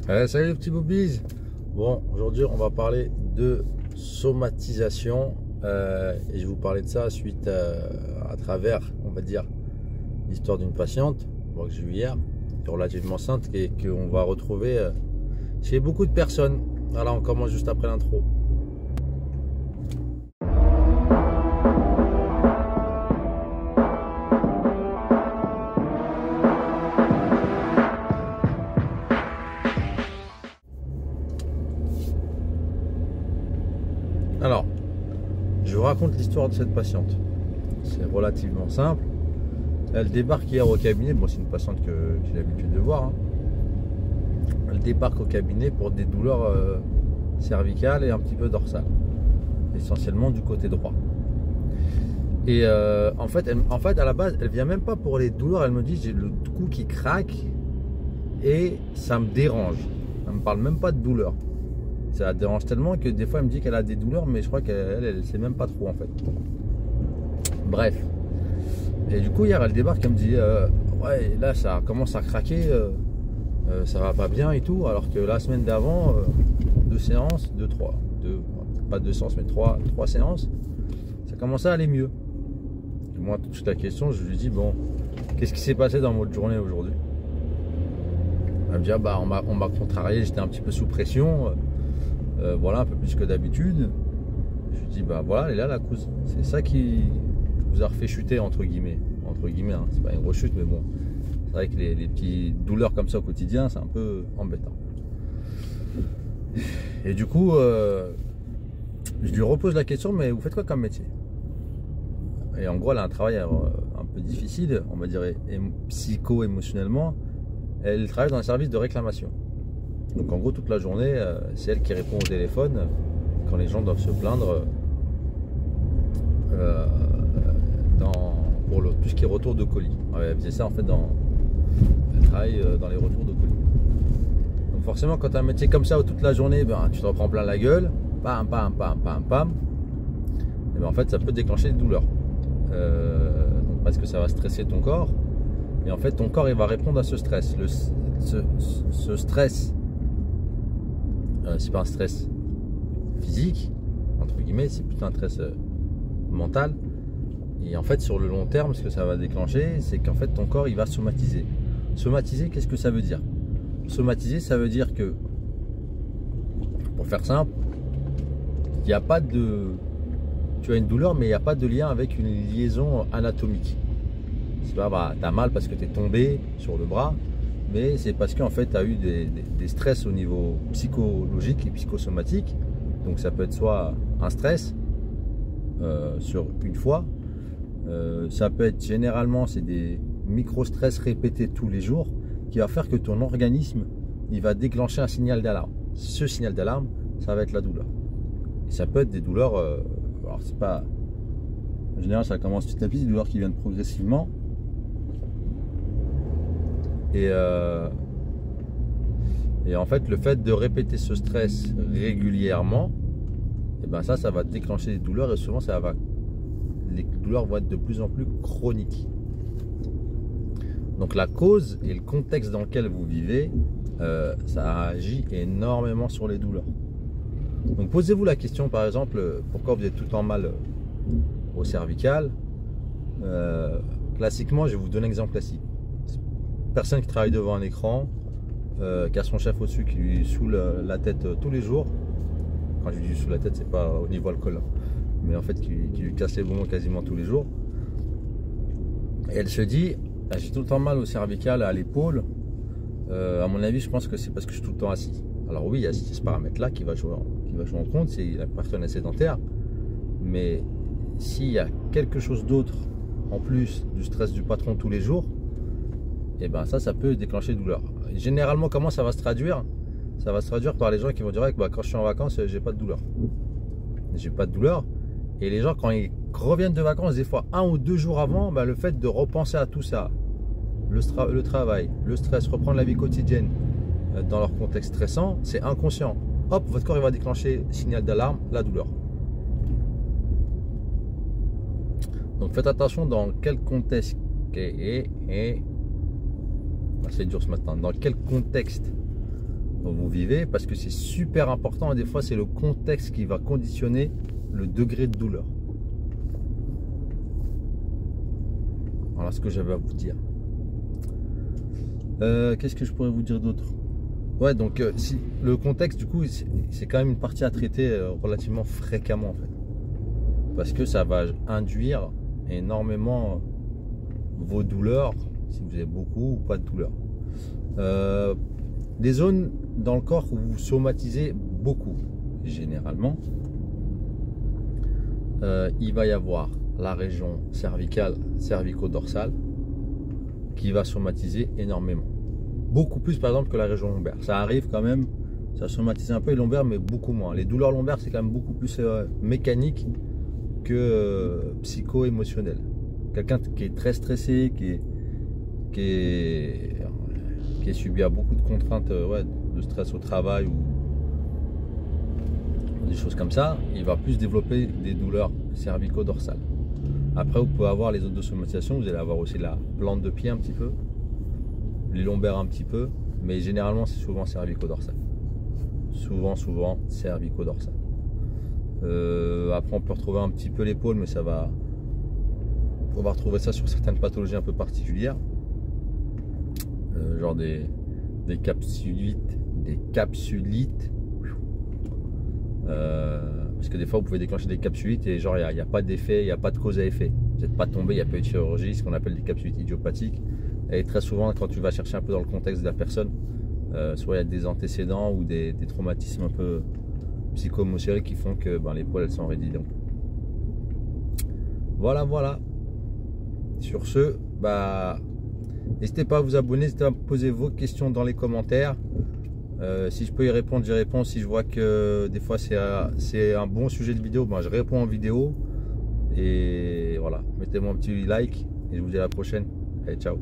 Salut les petits boobies. Bon, aujourd'hui on va parler de somatisation et je vais vous parler de ça suite à travers, on va dire, l'histoire d'une patiente que j'ai eue hier, qui est relativement simple et qu'on va retrouver chez beaucoup de personnes. Voilà, on commence juste après l'intro. Alors, je vous raconte l'histoire de cette patiente. C'est relativement simple. Elle débarque hier au cabinet. Bon, c'est une patiente que j'ai l'habitude de voir. Elle débarque au cabinet pour des douleurs cervicales et un petit peu dorsales. Essentiellement du côté droit. Et en fait, à la base, elle vient même pas pour les douleurs. Elle me dit, j'ai le cou qui craque et ça me dérange. Elle me parle même pas de douleur. Ça la dérange tellement que des fois elle me dit qu'elle a des douleurs, mais je crois qu'elle sait même pas trop en fait. Bref. Et du coup hier elle débarque, elle me dit ouais là ça commence à craquer, ça va pas bien et tout, alors que la semaine d'avant, pas deux séances mais trois séances, ça commençait à aller mieux. Et moi tout de suite la question, je lui dis bon, qu'est-ce qui s'est passé dans votre journée aujourd'hui? Elle me dit bah on m'a contrarié, j'étais un petit peu sous pression. Voilà, un peu plus que d'habitude. Je lui dis bah voilà, elle est là la cause. C'est ça qui vous a refait chuter entre guillemets hein. C'est pas une rechute, mais bon, c'est vrai que les petites douleurs comme ça au quotidien, c'est un peu embêtant. Et du coup, je lui repose la question, mais vous faites quoi comme métier? Et en gros, elle a un travail un peu difficile, on va dire psycho-émotionnellement. Elle travaille dans un service de réclamation. Donc en gros toute la journée c'est elle qui répond au téléphone quand les gens doivent se plaindre pour tout ce qui est retour de colis. Ouais, elle faisait ça en fait elle travaille dans les retours de colis. Donc forcément quand tu as un métier comme ça où toute la journée tu t'en prends plein la gueule, pam, et en fait ça peut déclencher des douleurs parce que ça va stresser ton corps et en fait ton corps il va répondre à ce stress. Ce stress, c'est pas un stress physique entre guillemets, c'est plutôt un stress mental. Et en fait sur le long terme ce que ça va déclencher, c'est qu'en fait ton corps il va somatiser. Somatiser, qu'est-ce que ça veut dire? Somatiser, ça veut dire que, pour faire simple, il n'y a pas de, tu as une douleur mais il n'y a pas de lien avec une liaison anatomique. C'est pas t'as mal parce que tu es tombé sur le bras, mais c'est parce qu'en fait tu as eu des stress au niveau psychologique et psychosomatique. Donc ça peut être soit un stress sur une fois, ça peut être généralement c'est des micro-stress répétés tous les jours qui va faire que ton organisme il va déclencher un signal d'alarme. Ce signal d'alarme, ça va être la douleur. Et ça peut être des douleurs, alors c'est pas, en général ça commence petit à petit, des douleurs qui viennent progressivement. Et en fait, le fait de répéter ce stress régulièrement, et ben ça va déclencher des douleurs et souvent les douleurs vont être de plus en plus chroniques. Donc la cause et le contexte dans lequel vous vivez, ça agit énormément sur les douleurs. Donc posez-vous la question par exemple, pourquoi vous êtes tout le temps mal au cervical? Classiquement, je vais vous donner un exemple classique. Personne qui travaille devant un écran, qui a son chef au-dessus qui lui saoule la tête tous les jours. Quand je dis sous la tête, c'est pas au niveau alcool, mais en fait qui lui casse les bonbons quasiment tous les jours. Et elle se dit, j'ai tout le temps mal au cervical, à l'épaule. À mon avis, je pense que c'est parce que je suis tout le temps assis. Alors oui, il y a ce paramètre-là qui va jouer en compte, c'est la personne est sédentaire. Mais s'il y a quelque chose d'autre en plus du stress du patron tous les jours, et ben ça peut déclencher de douleur. Généralement, comment ça va se traduire? Ça va se traduire par les gens qui vont dire quand je suis en vacances, j'ai pas de douleur. J'ai pas de douleur. Et les gens, quand ils reviennent de vacances, des fois 1 ou 2 jours avant, le fait de repenser à tout ça, le travail, le stress, reprendre la vie quotidienne dans leur contexte stressant, c'est inconscient. Hop, votre corps il va déclencher signal d'alarme, la douleur. Donc faites attention dans quel contexte c'est dur ce matin. Dans quel contexte vous vivez, parce que c'est super important et des fois c'est le contexte qui va conditionner le degré de douleur. Voilà ce que j'avais à vous dire. Qu'est-ce que je pourrais vous dire d'autre? Ouais, donc si le contexte, du coup, c'est quand même une partie à traiter relativement fréquemment en fait, parce que ça va induire énormément vos douleurs, si vous avez beaucoup ou pas de douleurs. Des zones dans le corps où vous somatisez beaucoup, généralement, il va y avoir la région cervicale, cervico-dorsale, qui va somatiser énormément. Beaucoup plus par exemple que la région lombaire. Ça arrive quand même, ça somatise un peu les lombaires, mais beaucoup moins. Les douleurs lombaires, c'est quand même beaucoup plus mécanique que psycho-émotionnel. Quelqu'un qui est très stressé, qui est subi à beaucoup de contraintes, ouais, de stress au travail ou des choses comme ça, il va plus développer des douleurs cervico-dorsales. Après, vous pouvez avoir les autres de somatisation, vous allez avoir aussi la plante de pied un petit peu, les lombaires un petit peu, mais généralement c'est souvent cervico-dorsal. Souvent cervico-dorsal. Après, on peut retrouver un petit peu l'épaule, mais ça va. On va retrouver ça sur certaines pathologies un peu particulières, genre des capsulites, parce que des fois vous pouvez déclencher des capsulites et genre il n'y a pas d'effet, il n'y a pas de cause à effet. Vous n'êtes pas tombé, il n'y a pas eu de chirurgie, ce qu'on appelle des capsulites idiopathiques. Et très souvent, quand tu vas chercher un peu dans le contexte de la personne, soit il y a des antécédents ou des traumatismes un peu psycho-émotionnels qui font que l'épaule elle s'enraidit. Donc voilà. Sur ce, n'hésitez pas à vous abonner, n'hésitez pas à me poser vos questions dans les commentaires. Si je peux y répondre, j'y réponds. Si je vois que des fois c'est un bon sujet de vidéo, je réponds en vidéo. Et voilà, mettez-moi un petit like et je vous dis à la prochaine. Allez, ciao.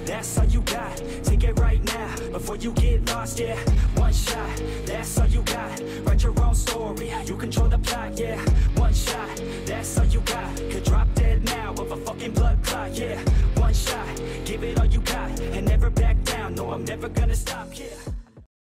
That's all you got, take it right now, before you get lost, yeah, one shot, that's all you got, write your own story, you control the plot, yeah, one shot, that's all you got, could drive